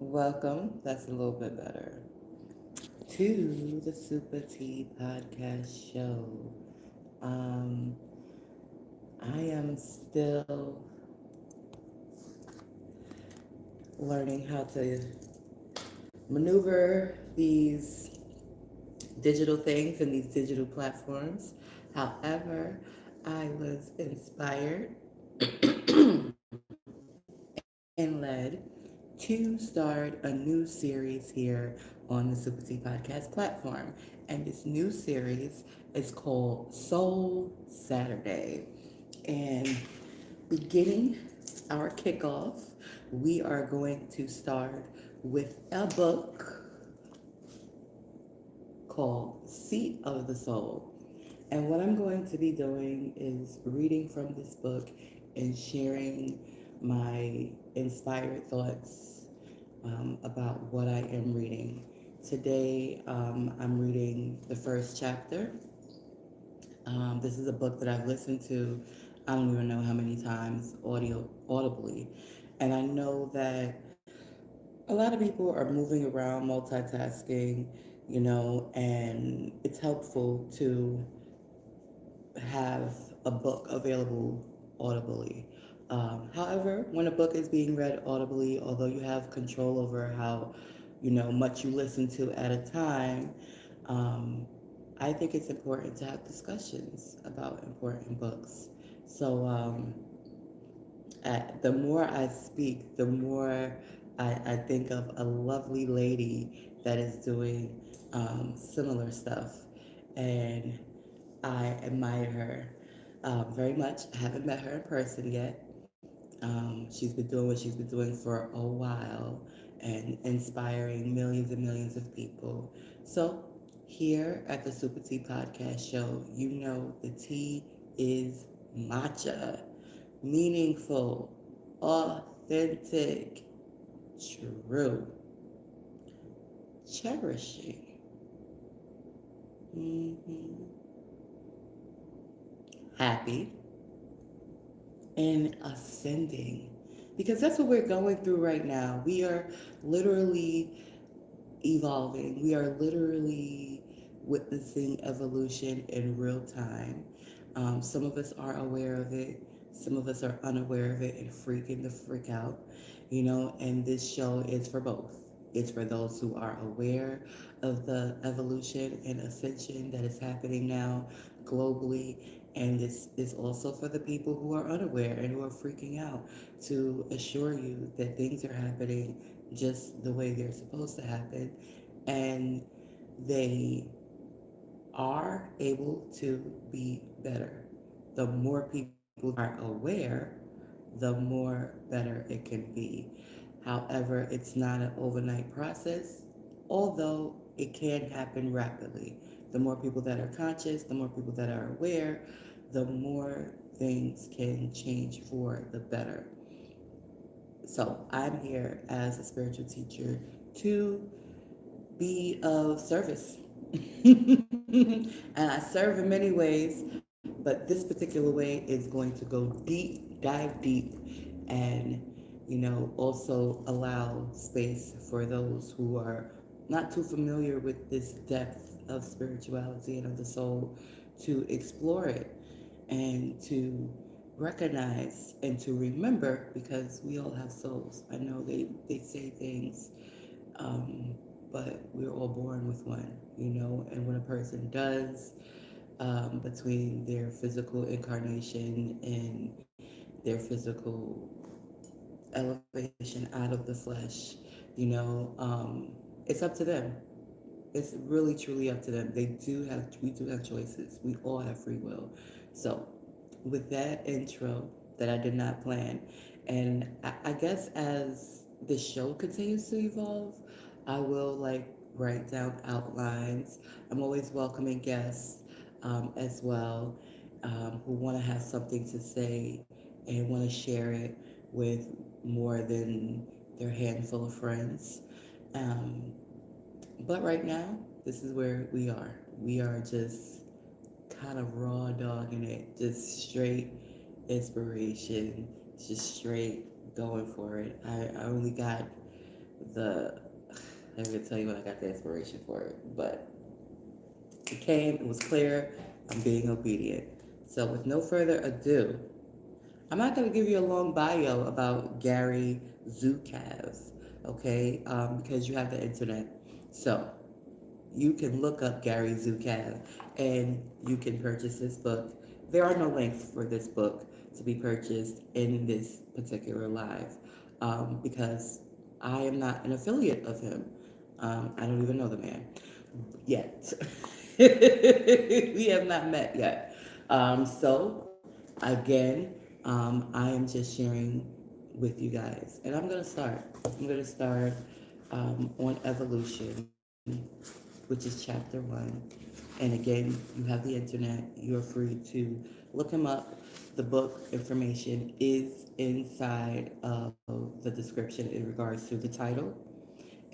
Welcome, that's a little bit better, to the SupaTea podcast show. Um, I am still learning how to maneuver these digital things and these digital platforms. However, I was inspired and led to start a new series here on the Super T Podcast platform. And this new series is called Soul Saturday. And beginning our kickoff, we are going to start with a book called Seat of the Soul. And what I'm going to be doing is reading from this book and sharing my inspired thoughts about what I am reading. Today, I'm reading the first chapter. This is a book that I've listened to, I don't even know how many times, audibly. And I know that a lot of people are moving around, multitasking, and it's helpful to have a book available audibly. However, when a book is being read audibly, although you have control over how, much you listen to at a time, um, I think it's important to have discussions about important books. So the more I speak, the more I think of a lovely lady that is doing similar stuff. And I admire her very much. I haven't met her in person yet. She's been doing what she's been doing for a while and inspiring millions and millions of people. So, here at the Super Tea Podcast Show, you know the tea is matcha, meaningful, authentic, true, cherishing, hmm happy, and ascending. Because that's what we're going through right now. We are literally evolving, we are literally witnessing evolution in real time. Some of us are aware of it, some of us are unaware of it and freaking the freak out, and this show is for both. It's for those who are aware of the evolution and ascension that is happening now globally, and this is also for the people who are unaware and who are freaking out, to assure you that things are happening just the way they're supposed to happen, and they are able to be better. The more people are aware, the more better it can be. However, it's not an overnight process, although it can happen rapidly. The more people that are conscious, the more people that are aware, the more things can change for the better. So I'm here as a spiritual teacher to be of service. And I serve in many ways, but this particular way is going to go deep, dive deep, and also allow space for those who are not too familiar with this depth of spirituality and of the soul to explore it and to recognize and to remember, because we all have souls. I know they say things, um, but we're all born with one, and when a person does, between their physical incarnation and their physical elevation out of the flesh, it's up to them. It's really truly up to them. We do have choices. We all have free will. So with that intro that I did not plan, and I guess as the show continues to evolve, I will write down outlines. I'm always welcoming guests as well, who want to have something to say and want to share it with more than their handful of friends. Um, but right now, this is where we are. We are just kind of raw dogging it, just straight inspiration, just straight going for it. I only got the I'm gonna tell you when I got the inspiration for it, but it came, it was clear, I'm being obedient. So with no further ado, I'm not going to give you a long bio about Gary Zukav, okay? Because you have the internet. So you can look up Gary Zukav and you can purchase this book. There are no links for this book to be purchased in this particular live because I am not an affiliate of him. I don't even know the man yet. We have not met yet. So, again, I am just sharing with you guys. And I'm going to start. I'm going to start on evolution, which is chapter one. And again, you have the internet. You're free to look him up. The book information is inside of the description in regards to the title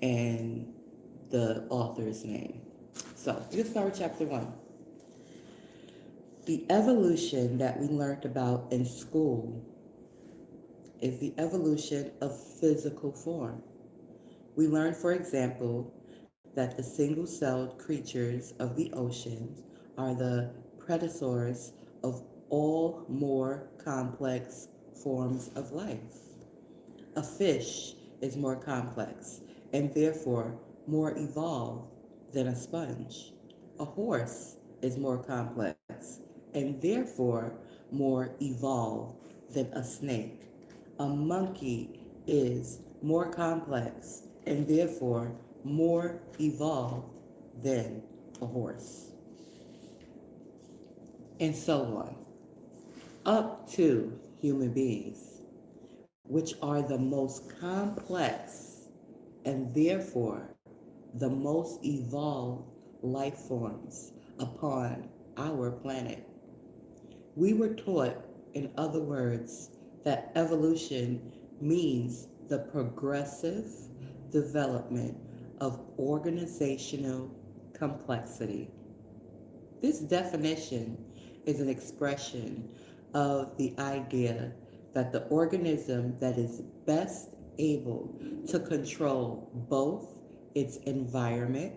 and the author's name. So let's start with chapter one. The evolution that we learned about in school is the evolution of physical form. We learned, for example, that the single-celled creatures of the oceans are the precursors of all more complex forms of life. A fish is more complex and therefore more evolved than a sponge. A horse is more complex and therefore more evolved than a snake. A monkey is more complex and therefore more evolved than a horse, and so on, up to human beings, which are the most complex and therefore the most evolved life forms upon our planet. We were taught, in other words, that evolution means the progressive development of organizational complexity. This definition is an expression of the idea that the organism that is best able to control both its environment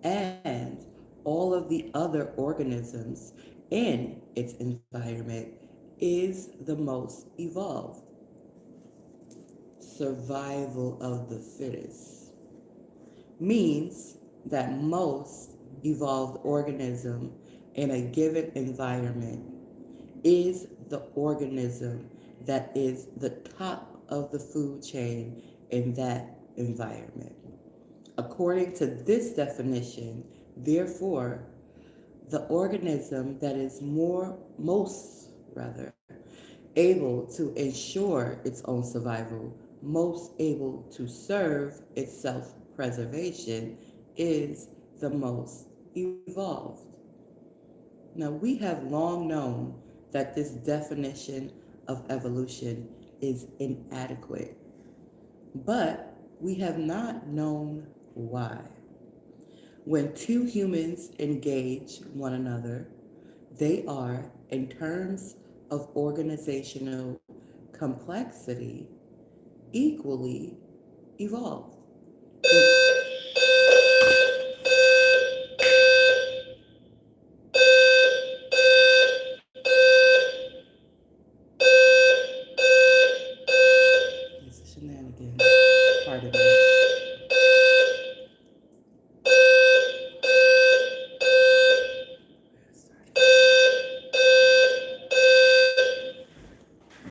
and all of the other organisms in its environment is the most evolved. Survival of the fittest means that most evolved organism in a given environment is the organism that is the top of the food chain in that environment. According to this definition, therefore, the organism that is most rather able to ensure its own survival, most able to serve its self-preservation is the most evolved. Now, we have long known that this definition of evolution is inadequate, but we have not known why. When two humans engage one another, they are, in terms of organizational complexity, equally evolved.